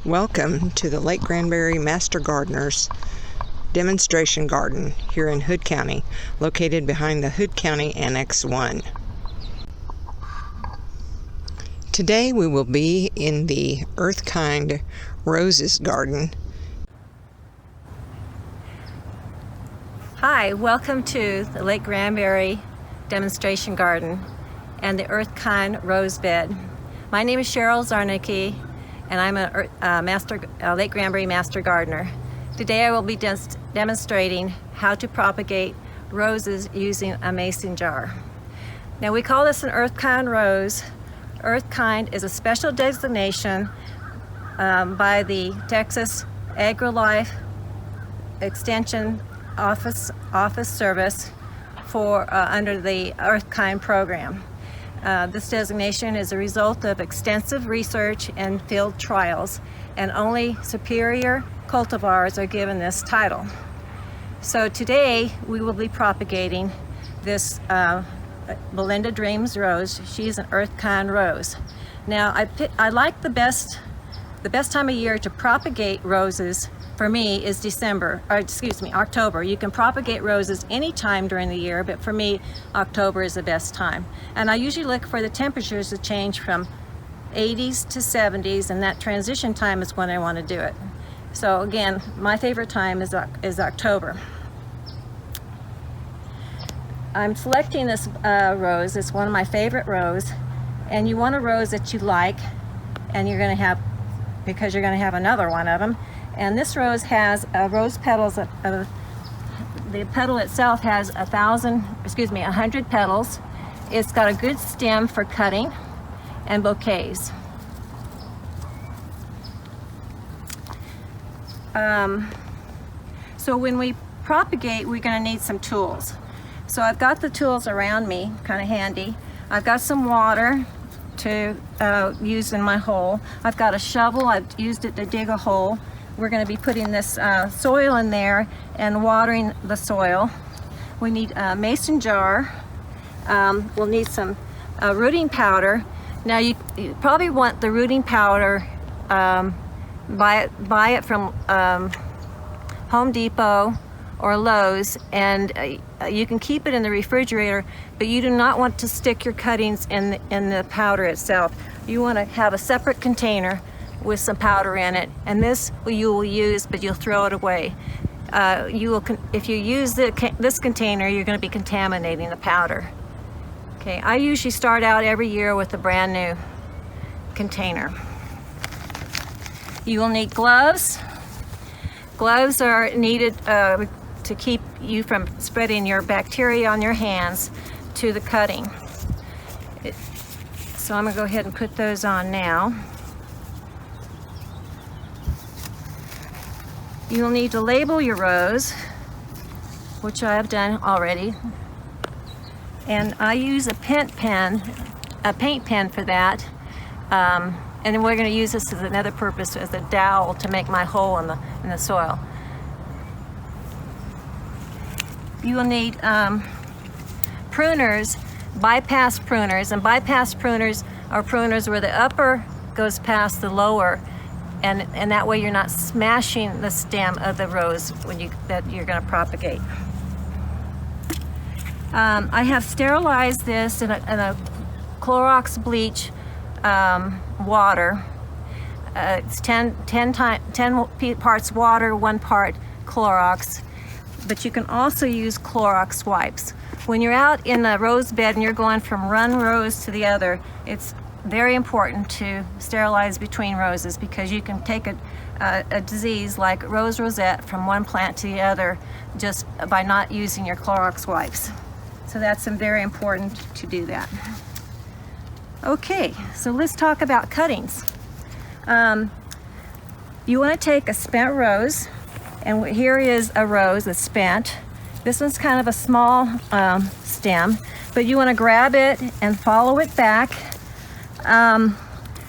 Welcome to the Lake Granbury Master Gardeners Demonstration Garden here in Hood County, located behind the Hood County Annex 1. Today we will be in the Earthkind Roses Garden. Hi, welcome to the Lake Granbury Demonstration Garden and the Earthkind Rose Bed. My name is Cheryl Zarnicki, and I'm a Lake Granbury Master Gardener. Today I will be demonstrating how to propagate roses using a mason jar. Now we call this an Earthkind rose. Earthkind is a special designation by the Texas AgriLife Extension Office Service for under the Earthkind program. This designation is a result of extensive research and field trials, and only superior cultivars are given this title. So today we will be propagating this Belinda Dreams rose. She's an Earthkind rose. Now I like the best time of year to propagate roses for me is October. You can propagate roses anytime during the year, but for me, October is the best time. And I usually look for the temperatures to change from 80s to 70s, and that transition time is when I want to do it. So again, my favorite time is October. I'm selecting this rose. It's one of my favorite roses, and you want a rose that you like, and you're going to have, because you're going to have another one of them. And this rose has rose petals. The petal itself has 100 petals. It's got a good stem for cutting and bouquets. So when we propagate, we're going to need some tools. So I've got the tools around me, kind of handy. I've got some water to use in my hole. I've got a shovel. I've used it to dig a hole. We're going to be putting this soil in there and watering the soil. We need a mason jar. We'll need some rooting powder. Now you probably want the rooting powder, buy it from Home Depot or Lowe's, and you can keep it in the refrigerator, but you do not want to stick your cuttings in the powder itself. You want to have a separate container with some powder in it, and this you will use, but you'll throw it away. If you use this container, you're going to be contaminating the powder. Okay, I usually start out every year with a brand new container. You will need gloves. Gloves are needed to keep you from spreading your bacteria on your hands to the cutting. So I'm going to go ahead and put those on now. You'll need to label your rose, which I have done already. And I use a paint pen for that. And then we're going to use this as another purpose, as a dowel to make my hole in the soil. You will need pruners, bypass pruners, and bypass pruners are pruners where the upper goes past the lower, and that way you're not smashing the stem of the rose that you're going to propagate. I have sterilized this in a Clorox bleach water. It's 10 parts water, 1 part Clorox, but you can also use Clorox wipes. When you're out in a rose bed and you're going from one rose to the other, it's very important to sterilize between roses, because you can take a disease like rose rosette from one plant to the other just by not using your Clorox wipes. So that's very important to do that. Okay, so let's talk about cuttings. You want to take a spent rose, and here is a rose that's spent. This one's kind of a small stem, but you want to grab it and follow it back.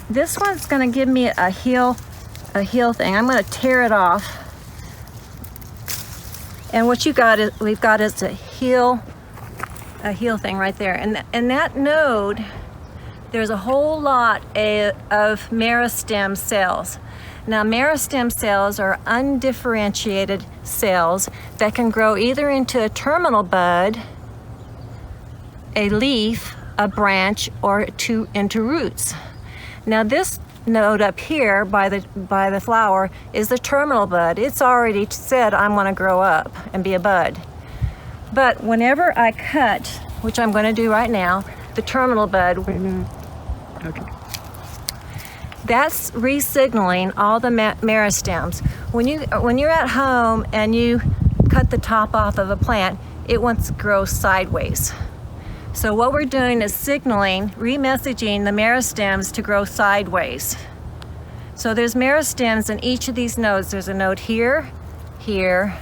This one's going to give me a heel thing. I'm going to tear it off, and what we've got is a heel thing right there, and that node, there's a whole lot of meristem cells. Now, meristem cells are undifferentiated cells that can grow either into a terminal bud, a leaf, a branch, or into roots. Now, this node up here by the flower is the terminal bud. It's already said I want to grow up and be a bud. But whenever I cut, which I'm going to do right now, the terminal bud, Okay. that's re-signaling all the meristems. When you're at home and you cut the top off of a plant, it wants to grow sideways. So what we're doing is signaling, re-messaging the meristems to grow sideways. So there's meristems in each of these nodes. There's a node here, here,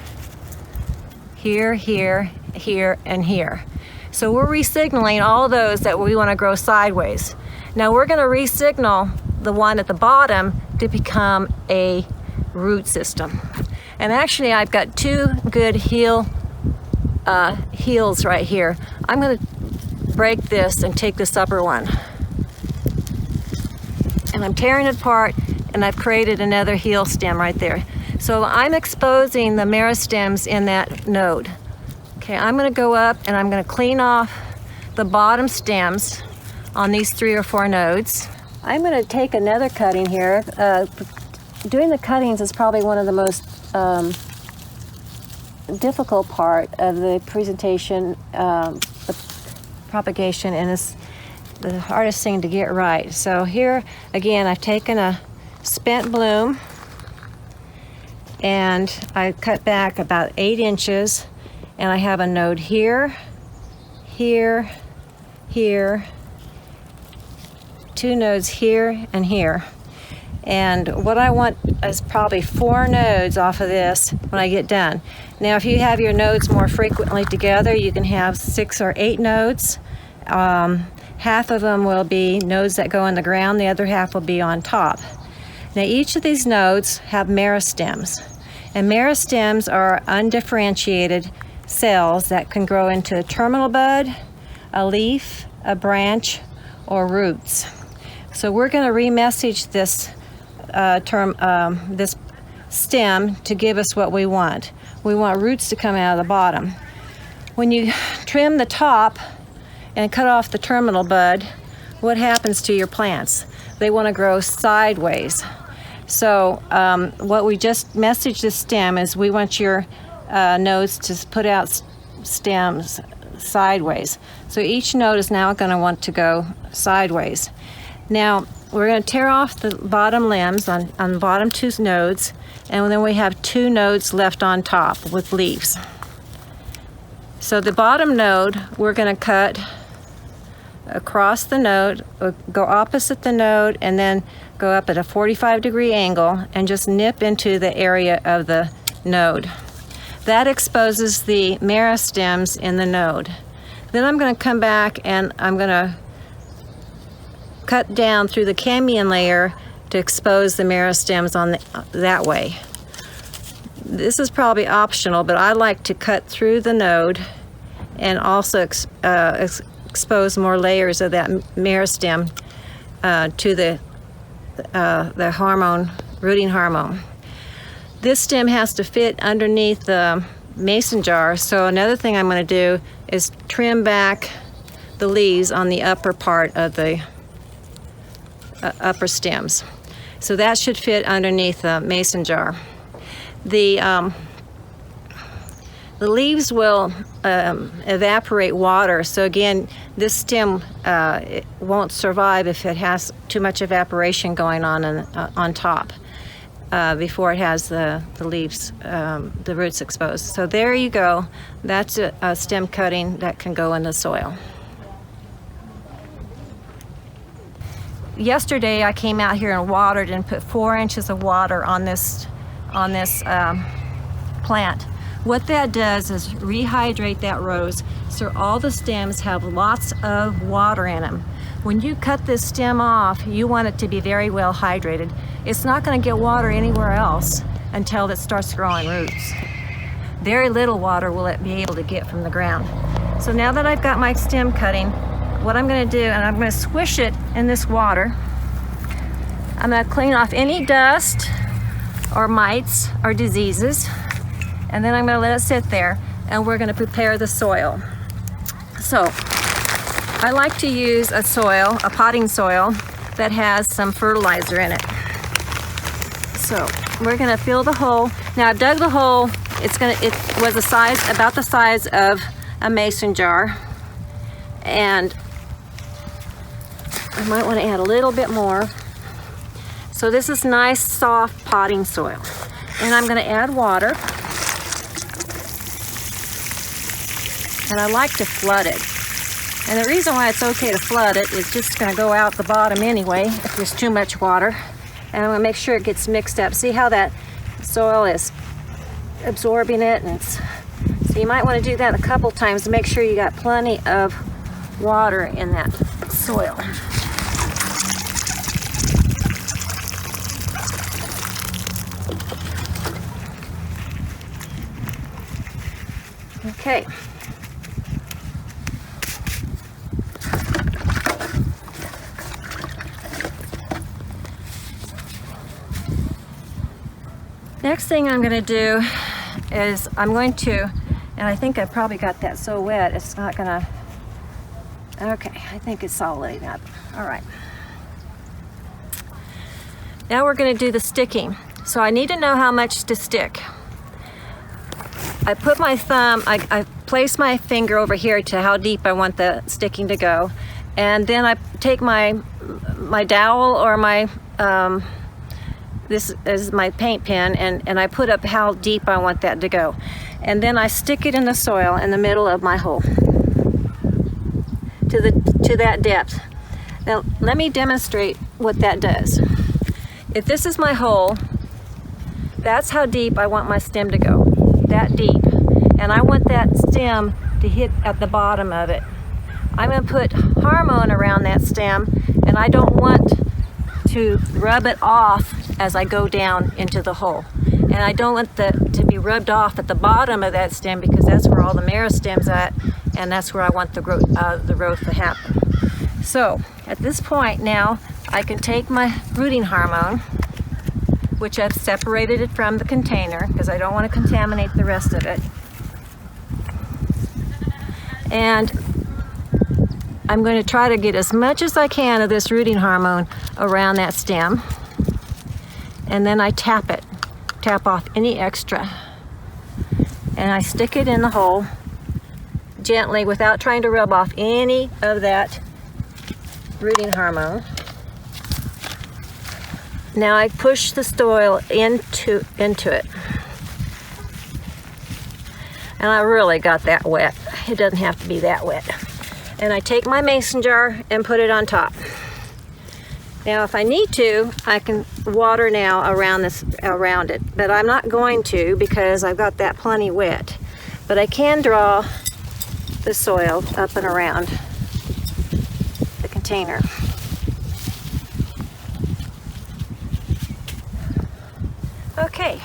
here, here, here, and here. So we're re-signaling all those that we want to grow sideways. Now we're going to re-signal the one at the bottom to become a root system. And actually I've got two good heels right here. I'm going to break this and take this upper one. And I'm tearing it apart, and I've created another heel stem right there. So I'm exposing the meristems in that node. Okay, I'm going to go up and I'm going to clean off the bottom stems on these 3 or 4 nodes. I'm going to take another cutting here. Doing the cuttings is probably one of the most difficult part of the presentation, the propagation, and it's the hardest thing to get right. So here again, I've taken a spent bloom and I cut back about 8 inches, and I have a node here, here, here, 2 nodes here and here. And what I want is probably 4 nodes off of this when I get done. Now, if you have your nodes more frequently together, you can have 6 or 8 nodes. Half of them will be nodes that go in the ground, the other half will be on top. Now, each of these nodes have meristems, and meristems are undifferentiated cells that can grow into a terminal bud, a leaf, a branch, or roots. So we're going to re-message this this stem to give us what we want. We want roots to come out of the bottom. When you trim the top and cut off the terminal bud, what happens to your plants? They want to grow sideways. So what we just messaged the stem is we want your nodes to put out stems sideways. So each node is now going to want to go sideways. Now we're going to tear off the bottom limbs on the bottom 2 nodes, and then we have 2 nodes left on top with leaves. So the bottom node we're going to cut across the node, go opposite the node, and then go up at a 45-degree angle and just nip into the area of the node. That exposes the meristems in the node. Then I'm going to come back and I'm going to cut down through the cambium layer to expose the meristems on that way. This is probably optional, but I like to cut through the node and also expose more layers of that meristem to the hormone, rooting hormone. This stem has to fit underneath the mason jar, so another thing I'm going to do is trim back the leaves on the upper part of the upper stems. So that should fit underneath the mason jar. The leaves will evaporate water, so again, this stem it won't survive if it has too much evaporation going on top before it has the leaves, the roots exposed. So there you go. That's a stem cutting that can go in the soil. Yesterday I came out here and watered and put 4 inches of water on this plant. What that does is rehydrate that rose so all the stems have lots of water in them. When you cut this stem off, you want it to be very well hydrated. It's not going to get water anywhere else until it starts growing roots. Very little water will it be able to get from the ground. So now that I've got my stem cutting, what I'm going to do, and I'm going to swish it in this water. I'm going to clean off any dust or mites or diseases. And then I'm going to let it sit there, and we're going to prepare the soil. So I like to use a potting soil that has some fertilizer in it. So we're going to fill the hole. Now I've dug the hole. It was about the size of a mason jar, and I might want to add a little bit more. So this is nice soft potting soil, and I'm going to add water, and I like to flood it. And the reason why it's okay to flood it is just going to go out the bottom anyway if there's too much water. And I'm going to make sure it gets mixed up. See how that soil is absorbing it? So you might want to do that a couple times to make sure you got plenty of water in that soil. Okay. Next thing I'm going to do is and I think I probably got that so wet it's not going to, okay, I think it's all laying up. All right. Now we're going to do the sticking. So I need to know how much to stick. I put my thumb, I place my finger over here to how deep I want the sticking to go, and then I take my dowel or my this is my paint pen, and I put up how deep I want that to go, and then I stick it in the soil in the middle of my hole to that depth. Now let me demonstrate what that does. If this is my hole, that's how deep I want my stem to go, that deep, and I want that stem to hit at the bottom of it. I'm going to put hormone around that stem, and I don't want to rub it off as I go down into the hole. And I don't want to be rubbed off at the bottom of that stem, because that's where all the meristem's at, and that's where I want the growth to happen. So at this point now, I can take my rooting hormone, which I've separated it from the container because I don't want to contaminate the rest of it. And I'm going to try to get as much as I can of this rooting hormone around that stem. And then I tap off any extra. And I stick it in the hole gently without trying to rub off any of that rooting hormone. Now I push the soil into it. And I really got that wet. It doesn't have to be that wet. And I take my mason jar and put it on top. Now if I need to, I can water now around it, but I'm not going to because I've got that plenty wet. But I can draw the soil up and around the container. Okay,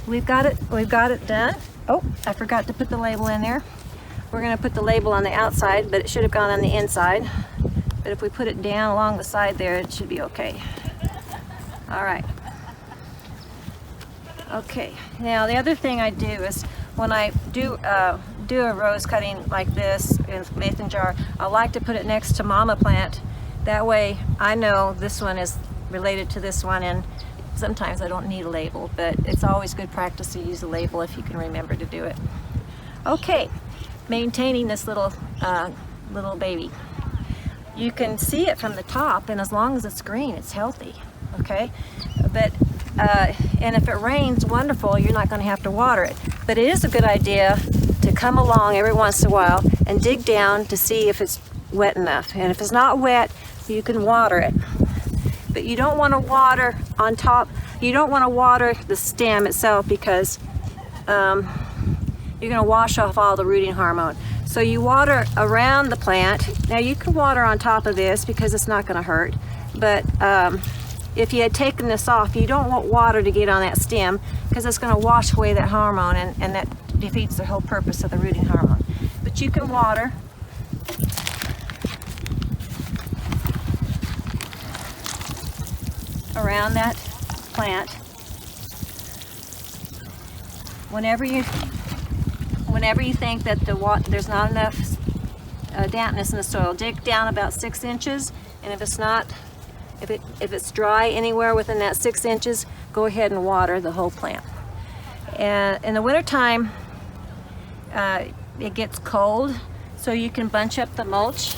we've got it done. Oh, I forgot to put the label in there. We're going to put the label on the outside, but it should have gone on the inside. But if we put it down along the side there, it should be okay. All right. Okay, now the other thing I do is when I do a rose cutting like this in a mason jar, I like to put it next to mama plant. That way I know this one is related to this one, and sometimes I don't need a label, but it's always good practice to use a label if you can remember to do it. Okay, maintaining this little baby. You can see it from the top, and as long as it's green, it's healthy, okay? But, and if it rains, wonderful, you're not gonna have to water it. But it is a good idea to come along every once in a while and dig down to see if it's wet enough. And if it's not wet, you can water it. But you don't want to water on top. You don't want to water the stem itself because you're going to wash off all the rooting hormone. So you water around the plant. Now you can water on top of this because it's not going to hurt. But if you had taken this off, you don't want water to get on that stem because it's going to wash away that hormone, and that defeats the whole purpose of the rooting hormone. But you can water. Around that plant, whenever you think that there's not enough dampness in the soil, dig down about 6 inches, and if it's dry anywhere within that 6 inches, go ahead and water the whole plant. And in the wintertime, it gets cold, so you can bunch up the mulch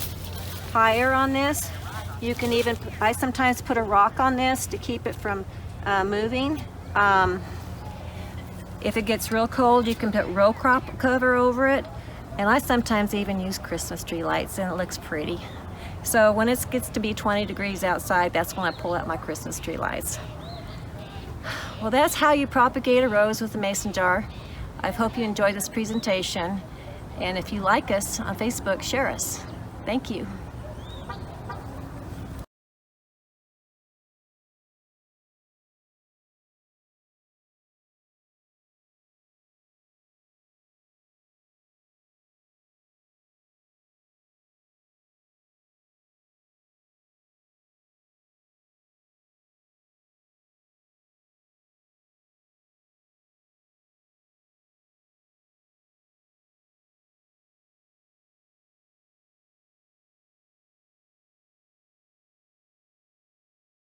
higher on this. You can even, I sometimes put a rock on this to keep it from moving. If it gets real cold, you can put row crop cover over it. And I sometimes even use Christmas tree lights, and it looks pretty. So when it gets to be 20 degrees outside, that's when I pull out my Christmas tree lights. Well, that's how you propagate a rose with a mason jar. I hope you enjoyed this presentation. And if you like us on Facebook, share us. Thank you.